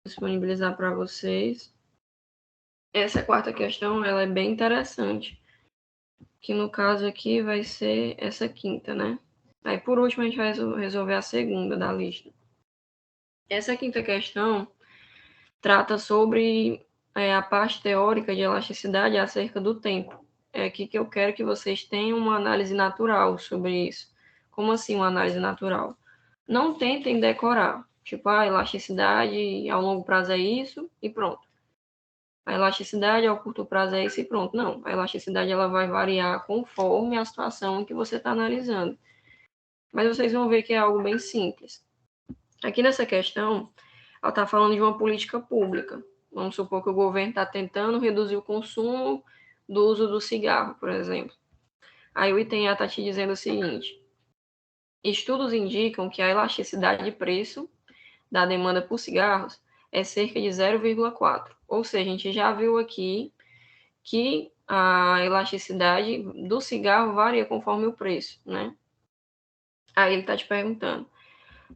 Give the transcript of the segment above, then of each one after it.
disponibilizar para vocês. Essa quarta questão, ela é bem interessante, que no caso aqui vai ser essa quinta, né? Aí, por último, a gente vai resolver a segunda da lista. Essa quinta questão trata sobre a parte teórica de elasticidade acerca do tempo. É aqui que eu quero que vocês tenham uma análise natural sobre isso. Como assim uma análise natural? Não tentem decorar. Tipo, a elasticidade ao longo prazo é isso e pronto. A elasticidade ao curto prazo é isso e pronto. Não, a elasticidade ela vai variar conforme a situação que você está analisando. Mas vocês vão ver que é algo bem simples. Aqui nessa questão, ela está falando de uma política pública. Vamos supor que o governo está tentando reduzir o consumo do uso do cigarro, por exemplo. Aí o item A está te dizendo o seguinte: estudos indicam que a elasticidade de preço da demanda por cigarros é cerca de 0,4. Ou seja, a gente já viu aqui que a elasticidade do cigarro varia conforme o preço, né? Aí ele está te perguntando: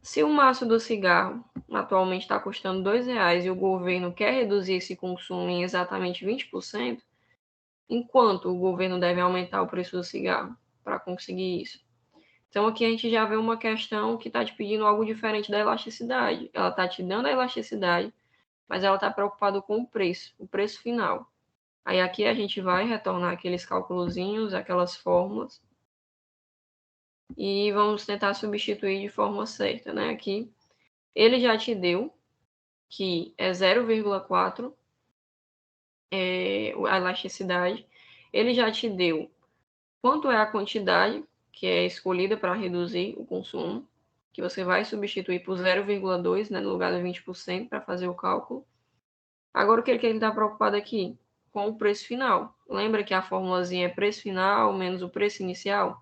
se o maço do cigarro atualmente está custando R$ 2 e o governo quer reduzir esse consumo em exatamente 20%, enquanto o governo deve aumentar o preço do cigarro para conseguir isso? Então aqui a gente já vê uma questão que está te pedindo algo diferente da elasticidade. Ela está te dando a elasticidade, mas ela está preocupada com o preço final. Aí aqui a gente vai retornar aqueles cálculozinhos, aquelas fórmulas, e vamos tentar substituir de forma certa, né? Aqui ele já te deu que é 0,4 a elasticidade. Ele já te deu quanto é a quantidade que é escolhida para reduzir o consumo, que você vai substituir por 0,2, né, no lugar de 20% para fazer o cálculo. Agora, o que ele está preocupado aqui? Com o preço final. Lembra que a formulazinha é preço final menos o preço inicial?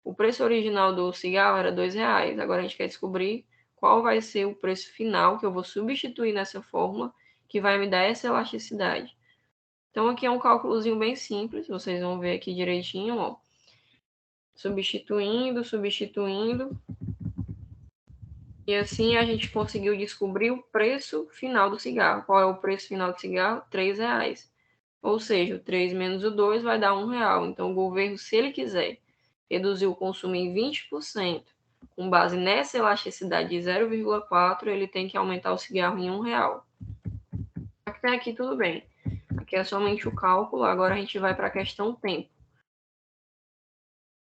O preço original do cigarro era R$ 2. Agora a gente quer descobrir qual vai ser o preço final que eu vou substituir nessa fórmula que vai me dar essa elasticidade. Então aqui é um cálculozinho bem simples, vocês vão ver aqui direitinho, ó. Substituindo, substituindo. E assim a gente conseguiu descobrir o preço final do cigarro. Qual é o preço final do cigarro? R$ 3. Ou seja, o 3 menos o 2 vai dar R$ 1. Então o governo, se ele quiser reduzir o consumo em 20%, com base nessa elasticidade de 0,4, ele tem que aumentar o cigarro em R$ 1. Até aqui tudo bem. Aqui é somente o cálculo, agora a gente vai para a questão tempo.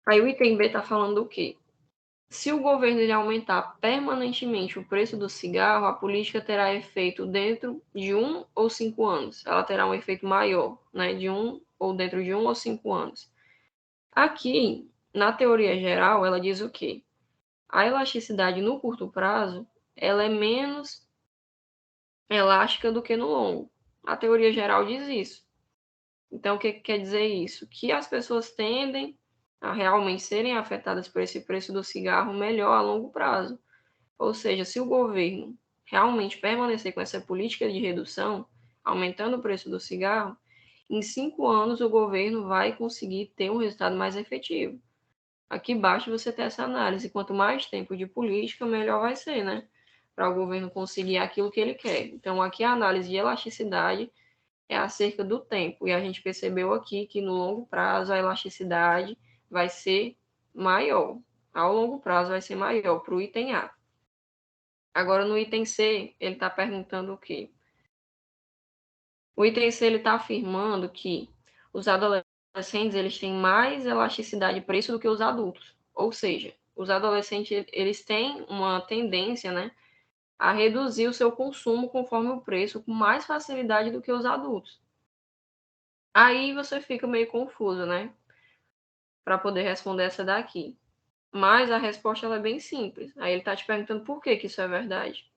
Aí o item B está falando o quê? Se o governo ele aumentar permanentemente o preço do cigarro, a política terá efeito dentro de 1 ou 5 anos. Ela terá um efeito maior, né? Dentro de 1 ou 5 anos. Aqui, na teoria geral, ela diz o quê? A elasticidade no curto prazo, ela é menos elástica do que no longo. A teoria geral diz isso. Então, o que quer dizer isso? Que as pessoas tendem a realmente serem afetadas por esse preço do cigarro melhor a longo prazo. Ou seja, se o governo realmente permanecer com essa política de redução, aumentando o preço do cigarro, em 5 anos o governo vai conseguir ter um resultado mais efetivo. Aqui basta você ter essa análise. Quanto mais tempo de política, melhor vai ser, né? Para o governo conseguir aquilo que ele quer. Então, aqui a análise de elasticidade é acerca do tempo. E a gente percebeu aqui que no longo prazo a elasticidade vai ser maior. Ao longo prazo vai ser maior para o item A. Agora, no item C, ele está perguntando o quê? O item C ele está afirmando que os adolescentes eles têm mais elasticidade de preço do que os adultos. Ou seja, os adolescentes eles têm uma tendência, né, a reduzir o seu consumo conforme o preço com mais facilidade do que os adultos. Aí você fica meio confuso, né, para poder responder essa daqui. Mas a resposta ela é bem simples. Aí ele está te perguntando por que isso é verdade.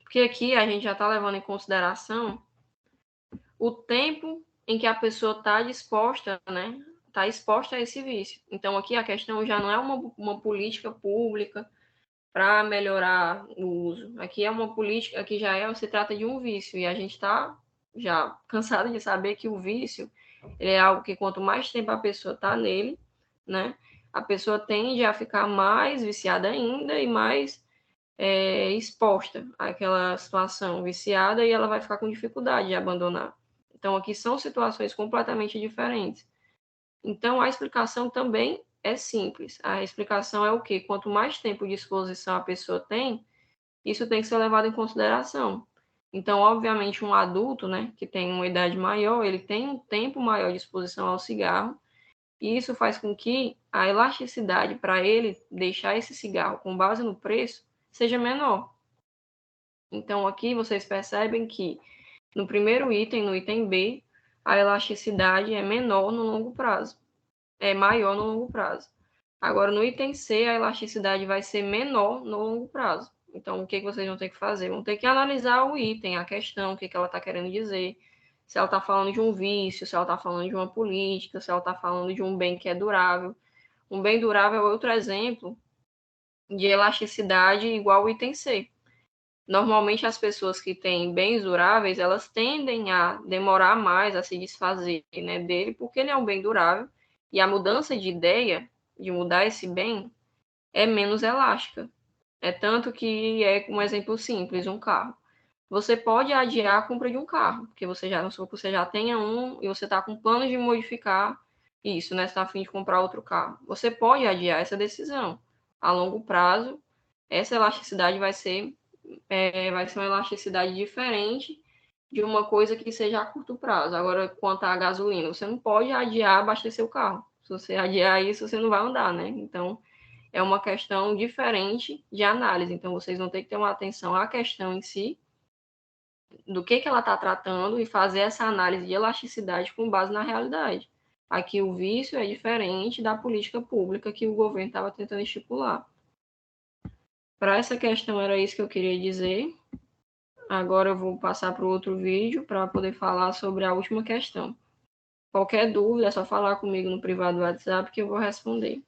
Porque aqui a gente já está levando em consideração o tempo em que a pessoa está disposta, né? Está exposta a esse vício. Então, aqui a questão já não é uma política pública para melhorar o uso. Aqui é uma política que se trata de um vício. E a gente está já cansado de saber que o vício ele é algo que quanto mais tempo a pessoa está nele, né? A pessoa tende a ficar mais viciada ainda e mais exposta àquela situação viciada e ela vai ficar com dificuldade de abandonar. Então, aqui são situações completamente diferentes. Então, a explicação também é simples. A explicação é o quê? Quanto mais tempo de exposição a pessoa tem, isso tem que ser levado em consideração. Então, obviamente, um adulto, né, que tem uma idade maior, ele tem um tempo maior de exposição ao cigarro, e isso faz com que a elasticidade para ele deixar esse cigarro com base no preço seja menor. Então, aqui vocês percebem que no primeiro item, no item B, a elasticidade é menor no longo prazo, é maior no longo prazo. Agora, no item C, a elasticidade vai ser menor no longo prazo. Então, o que vocês vão ter que fazer? Vão ter que analisar o item, a questão, o que ela está querendo dizer. Se ela está falando de um vício, se ela está falando de uma política, se ela está falando de um bem que é durável. Um bem durável é outro exemplo de elasticidade igual ao item C. Normalmente, as pessoas que têm bens duráveis, elas tendem a demorar mais a se desfazer, né, dele, porque ele é um bem durável, e a mudança de ideia, de mudar esse bem, é menos elástica. É tanto que é um exemplo simples, um carro. Você pode adiar a compra de um carro, porque você já tenha um e você está com planos de modificar isso, né? Você está a fim de comprar outro carro. Você pode adiar essa decisão. A longo prazo, essa elasticidade vai ser uma elasticidade diferente de uma coisa que seja a curto prazo. Agora, quanto à gasolina, você não pode adiar abastecer o carro. Se você adiar isso, você não vai andar, né? Então, é uma questão diferente de análise. Então, vocês vão ter que ter uma atenção à questão em si, do que ela está tratando e fazer essa análise de elasticidade com base na realidade. Aqui o vício é diferente da política pública que o governo estava tentando estipular. Para essa questão era isso que eu queria dizer. Agora eu vou passar para o outro vídeo para poder falar sobre a última questão. Qualquer dúvida é só falar comigo no privado do WhatsApp que eu vou responder.